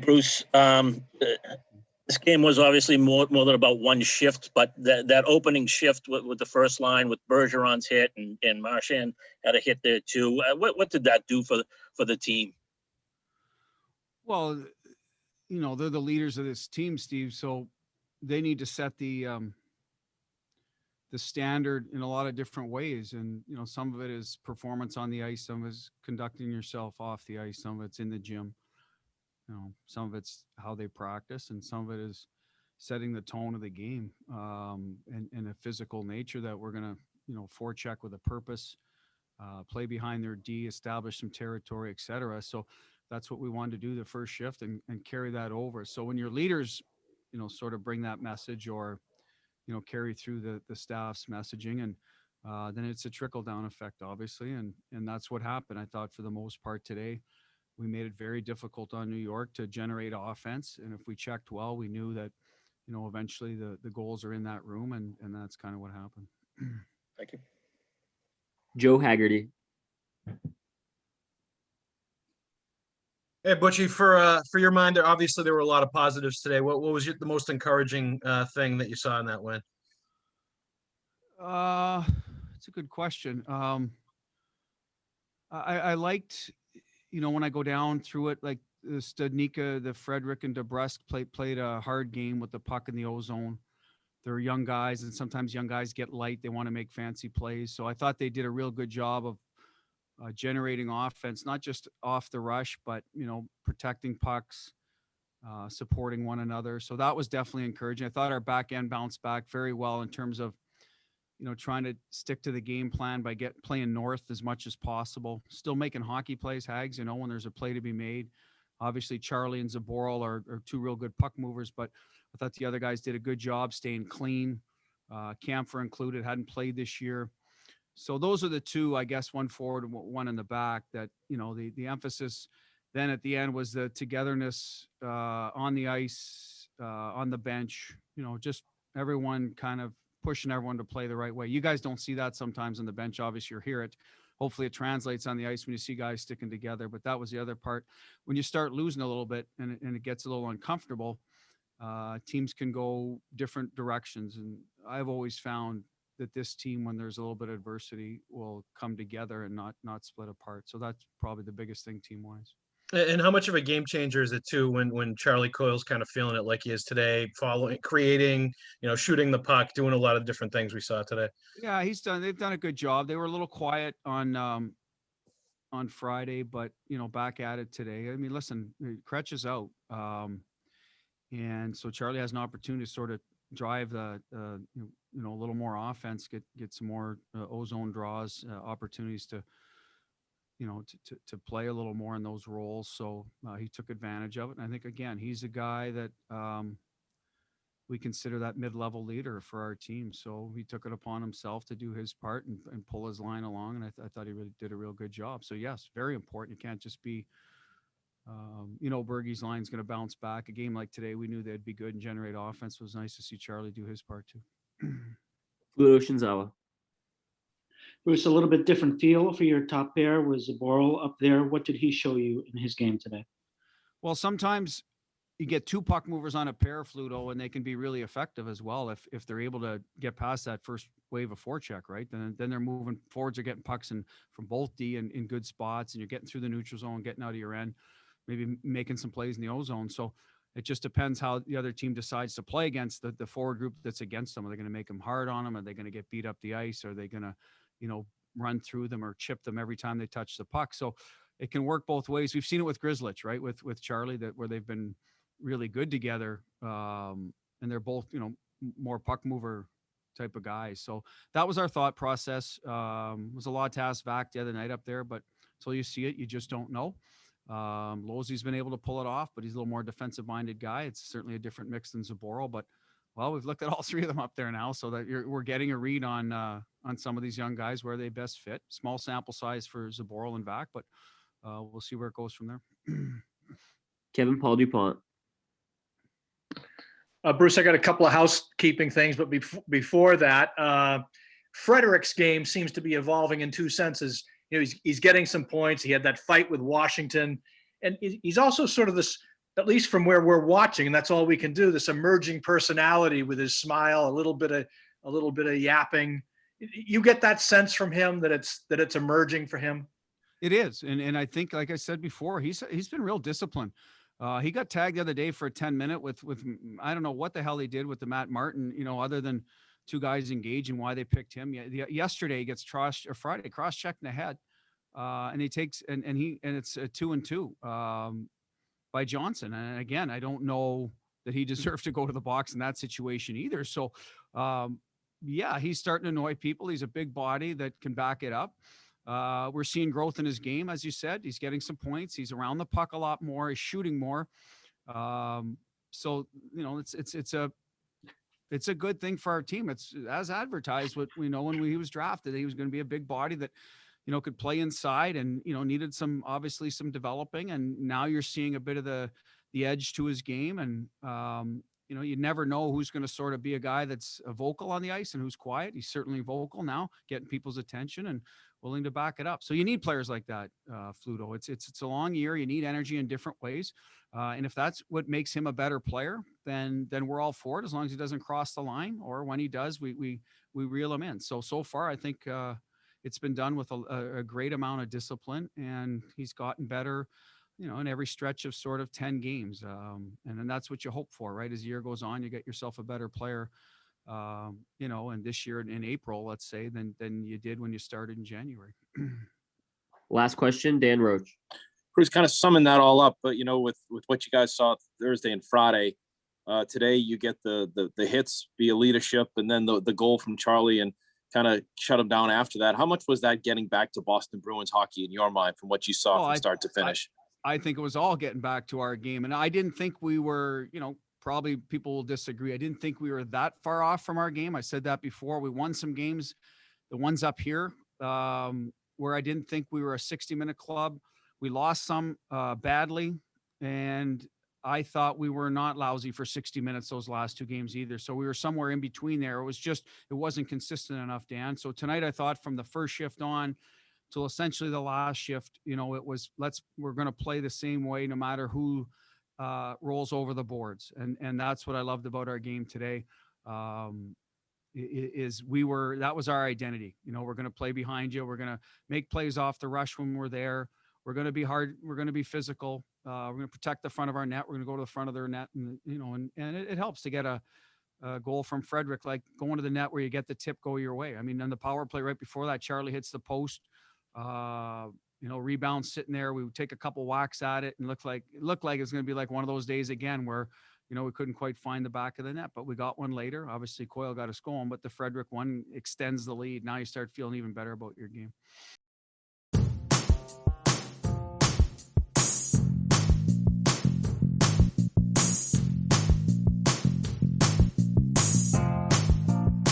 Bruce. This game was obviously more than about one shift, but that opening shift with the first line with Bergeron's hit and Marchand had a hit there too. What did that do for the team? Well, they're the leaders of this team, Steve. So they need to set the standard in a lot of different ways. And, some of it is performance on the ice. Some of it is conducting yourself off the ice. Some of it's in the gym. Some of it's how they practice, and some of it is setting the tone of the game and a physical nature that we're going to, forecheck with a purpose, play behind their D, establish some territory, et cetera. So that's what we wanted to do the first shift and carry that over. So when your leaders, sort of bring that message or, carry through the staff's messaging, and then it's a trickle down effect, obviously. And that's what happened. I thought for the most part today, we made it very difficult on New York to generate offense. And if we checked well, we knew that, eventually the goals are in that room, and that's kind of what happened. Thank you. Joe Haggerty. Hey, Butchie, for your mind, obviously there were a lot of positives today. What was the most encouraging thing that you saw in that win? It's a good question. I liked, when I go down through it, like the Studnicka, the Frederic, and DeBrusque played a hard game with the puck in the O-zone. They're young guys, and sometimes young guys get light. They want to make fancy plays. So I thought they did a real good job of generating offense, not just off the rush, but, protecting pucks, supporting one another. So that was definitely encouraging. I thought our back end bounced back very well in terms of, trying to stick to the game plan by playing north as much as possible, still making hockey plays, Hags, when there's a play to be made. Obviously, Charlie and Zaboral are two real good puck movers, but I thought the other guys did a good job staying clean. Kampfer included, hadn't played this year. So those are the two, I guess, one forward and one in the back that, the emphasis then at the end was the togetherness on the ice, on the bench, just everyone kind of pushing everyone to play the right way. You guys don't see that sometimes on the bench. Obviously, you hear it. Hopefully it translates on the ice when you see guys sticking together. But that was the other part. When you start losing a little bit and it gets a little uncomfortable, teams can go different directions. And I've always found that this team, when there's a little bit of adversity, will come together and not split apart. So that's probably the biggest thing team-wise. And how much of a game changer is it too when Charlie Coyle's kind of feeling it like he is today, creating, shooting the puck, doing a lot of different things we saw today? Yeah, they've done a good job. They were a little quiet on Friday, but back at it today. I mean, listen, Kretsch is out. And so Charlie has an opportunity to sort of drive the a little more offense, get some more ozone draws, opportunities to to play a little more in those roles. So he took advantage of it. And I think, again, he's a guy that we consider that mid-level leader for our team. So he took it upon himself to do his part and pull his line along. And I thought he really did a real good job. So yes, very important. You can't just be, Bergie's line's going to bounce back. A game like today, we knew they'd be good and generate offense. It was nice to see Charlie do his part too. Fluto Shinzawa. Bruce, a little bit different feel for your top pair. Was Zaboral up there? What did he show you in his game today? Well, sometimes you get two puck movers on a pair, Fluto, and they can be really effective as well if they're able to get past that first wave of forecheck, right? Then they're moving forwards, are getting pucks from both D and in good spots, and you're getting through the neutral zone, getting out of your end, maybe making some plays in the O-zone. So it just depends how the other team decides to play against the forward group that's against them. Are they going to make them hard on them? Are they going to get beat up the ice? Are they going to run through them or chip them every time they touch the puck? So it can work both ways. We've seen it with Grzelcyk, right? With Charlie, where they've been really good together. And they're both, more puck mover type of guys. So that was our thought process. It was a lot to ask back the other night up there, but until you see it, you just don't know. Losey's been able to pull it off, but he's a little more defensive minded guy. It's certainly a different mix than Zaboral, but well, we've looked at all three of them up there now, so that we're getting a read on some of these young guys where they best fit. Small sample size for Zaboral and Vac, but we'll see where it goes from there. Kevin Paul DuPont. Bruce, I got a couple of housekeeping things, but before that, Frederic's game seems to be evolving in two senses. He's getting some points. He had that fight with Washington, and he's also sort of this at least from where we're watching, and that's all we can do, this emerging personality with his smile, a little bit of yapping. You get that sense from him that it's emerging for him. It is. And I think, like I said before, he's been real disciplined. He got tagged the other day for a 10-minute with I don't know what the hell he did with the Matt Martin, other than two guys engaging why they picked him. Yesterday he gets Friday cross-checked in the head. And he takes, and it's a 2-2 by Johnson. And again, I don't know that he deserved to go to the box in that situation either. So yeah, he's starting to annoy people. He's a big body that can back it up. We're seeing growth in his game, as you said. He's getting some points. He's around the puck a lot more. He's shooting more. So it's a good thing for our team. It's as advertised. What we know when he was drafted, that he was going to be a big body that could play inside and needed some developing. And now you're seeing a bit of the edge to his game. And you never know who's going to sort of be a guy that's vocal on the ice and who's quiet. He's certainly vocal now, getting people's attention and willing to back it up. So you need players like that, Fluto. It's a long year. You need energy in different ways. And if that's what makes him a better player, then we're all for it, as long as he doesn't cross the line, or when he does, we reel him in. So far, I think it's been done with a great amount of discipline, and he's gotten better, in every stretch of sort of 10 games. And then that's what you hope for, right? As the year goes on, you get yourself a better player, and this year in April, let's say, than you did when you started in January. Last question, Dan Roach. Bruce, kind of summing that all up, but with what you guys saw Thursday and Friday, today you get the hits via leadership, and then the goal from Charlie, and kind of shut him down after that. How much was that getting back to Boston Bruins hockey in your mind, from what you saw from start to finish? I think it was all getting back to our game, and I didn't think we were, probably people will disagree. I didn't think we were that far off from our game. I said that before. We won some games, the ones up here, where I didn't think we were a 60-minute club. We lost some badly, and I thought we were not lousy for 60 minutes those last two games either. So we were somewhere in between there. It wasn't consistent enough, Dan. So tonight I thought from the first shift on till essentially the last shift, we're going to play the same way no matter who rolls over the boards. And that's what I loved about our game today. That was our identity. We're going to play behind you. We're going to make plays off the rush when we're there. We're going to be hard. We're going to be physical. We're going to protect the front of our net. We're going to go to the front of their net, and it helps to get a goal from Frederic, like going to the net where you get the tip go your way. I mean, on the power play right before that, Charlie hits the post. Rebound sitting there. We would take a couple whacks at it, and it looked like it's going to be like one of those days again where we couldn't quite find the back of the net, but we got one later. Obviously, Coyle got us going, but the Frederic one extends the lead. Now you start feeling even better about your game.